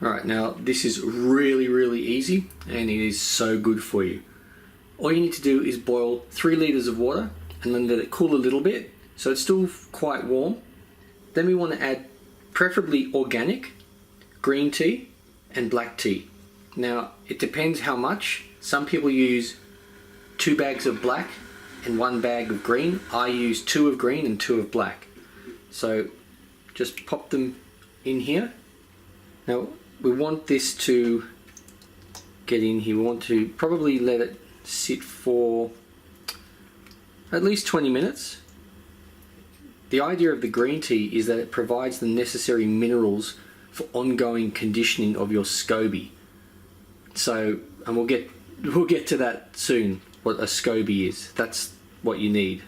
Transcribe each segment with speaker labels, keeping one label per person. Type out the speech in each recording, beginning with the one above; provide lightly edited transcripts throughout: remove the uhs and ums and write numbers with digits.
Speaker 1: Alright, now this is really easy and it is so good for you. All you need to do is boil 3 litres of water and then let it cool a little bit so it's still quite warm. Then we want to add preferably organic, green tea and black tea. Now it depends how much. Some people use 2 bags of black and 1 bag of green. I use 2 of green and 2 of black. So just pop them in here. Now we want this to get in here. We want to probably let it sit for at least 20 minutes. The idea of the green tea is that it provides the necessary minerals for ongoing conditioning of your SCOBY. So, and we'll get to that soon, what a SCOBY is. That's what you need.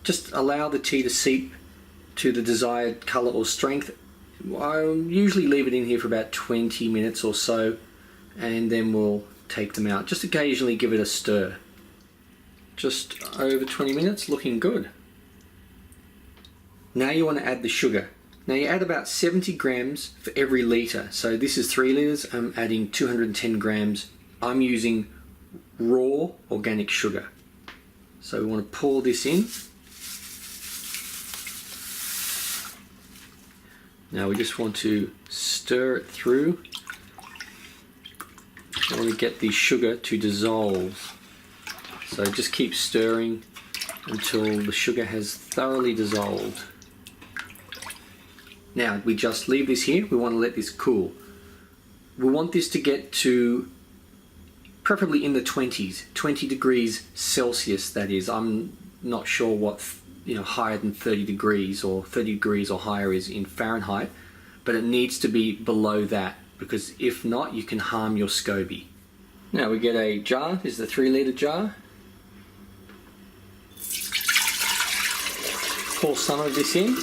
Speaker 1: Just allow the tea to seep to the desired colour or strength. I usually leave it in here for about 20 minutes or so and then we'll take them out. Just occasionally give it a stir. Just over 20 minutes, looking good. Now you want to add the sugar. Now you add about 70 grams for every litre. So this is 3 litres, I'm adding 210 grams. I'm using raw organic sugar. So we want to pour this in. Now we just want to stir it through. I want to get the sugar to dissolve. So just keep stirring until the sugar has thoroughly dissolved. Now we just leave this here. We want to let this cool. We want this to get to preferably in the 20s, 20 degrees Celsius that is. I'm not sure what higher than 30 degrees or 30 degrees or higher is in Fahrenheit, but it needs to be below that because if not you can harm your SCOBY. Now we get a jar. This is the 3 litre jar. Pour some of this in.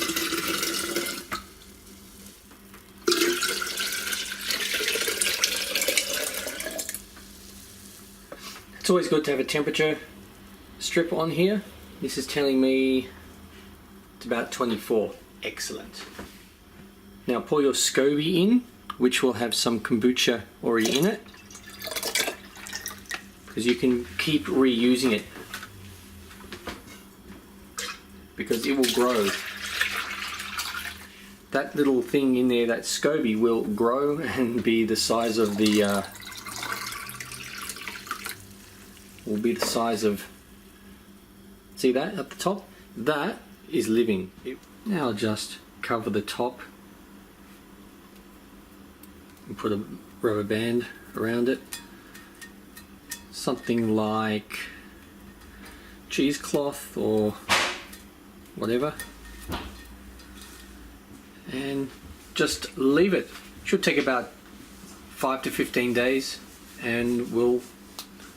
Speaker 1: It's always good to have a temperature strip on here. This is telling me it's about 24. Excellent. Now pour your SCOBY in, which will have some kombucha already in it, because you can keep reusing it because it will grow. That little thing in there, that SCOBY, will grow and be the size of the see that at the top? That is living. Now I'll just cover the top and put a rubber band around it. Something like cheesecloth or whatever. And just leave it. Should take about 5 to 15 days and we'll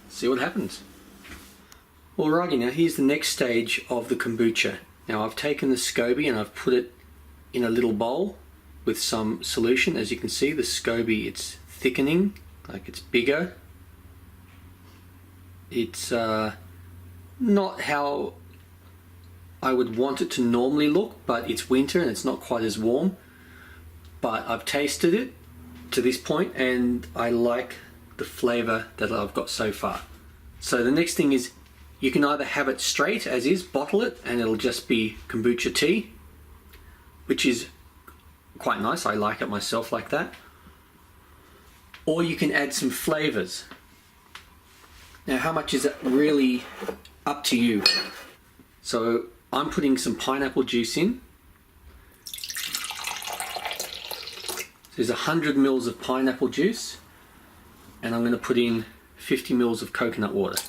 Speaker 1: see what happens. Alrighty, now here's the next stage of the kombucha. Now I've taken the SCOBY and I've put it in a little bowl with some solution. As you can see, the SCOBY, it's thickening, like it's bigger. It's not how I would want it to normally look, but it's winter and it's not quite as warm. But I've tasted it to this point and I like the flavour that I've got so far. So the next thing is, you can either have it straight as is, bottle it, and it'll just be kombucha tea, which is quite nice. I like it myself like that. Or you can add some flavors. Now how much is it really up to you. So I'm putting some pineapple juice in. There's 100 mils of pineapple juice, and I'm going to put in 50 mils of coconut water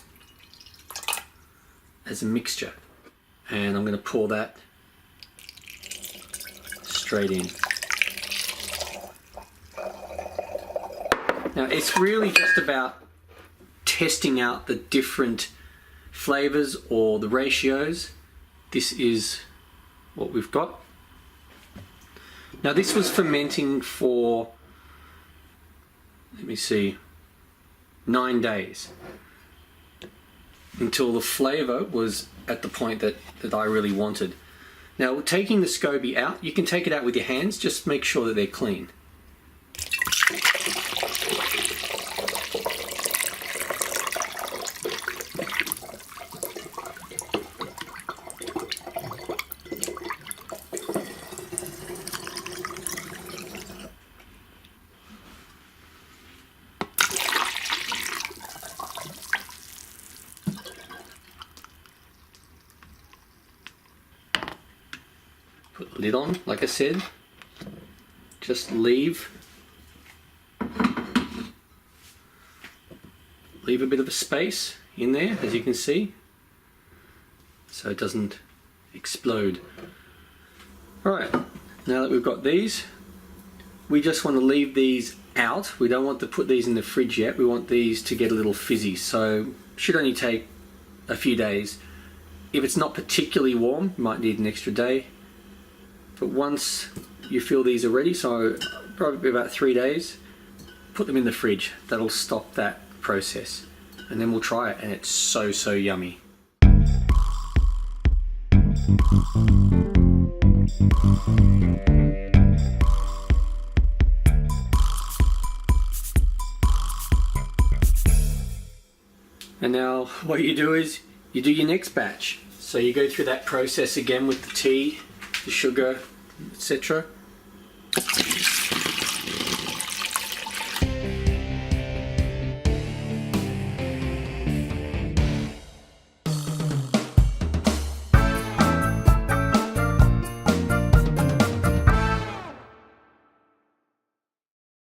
Speaker 1: as a mixture, and I'm going to pour that straight in. Now it's really just about testing out the different flavors or the ratios. This is what we've got. Now this was fermenting for let me see, 9 days, until the flavour was at the point that I really wanted. Now, taking the SCOBY out, you can take it out with your hands, just make sure that they're clean. Put the lid on, like I said. Just leave a bit of a space in there, as you can see, so it doesn't explode. Alright, now that we've got these, we just want to leave these out. We don't want to put these in the fridge yet. We want these to get a little fizzy, so should only take a few days. If it's not particularly warm, you might need an extra day. But once you feel these are ready, so probably about 3 days, put them in the fridge. That'll stop that process. And then we'll try it, and it's so, so yummy. And now what you do is you do your next batch. So you go through that process again with the tea, the sugar, etc.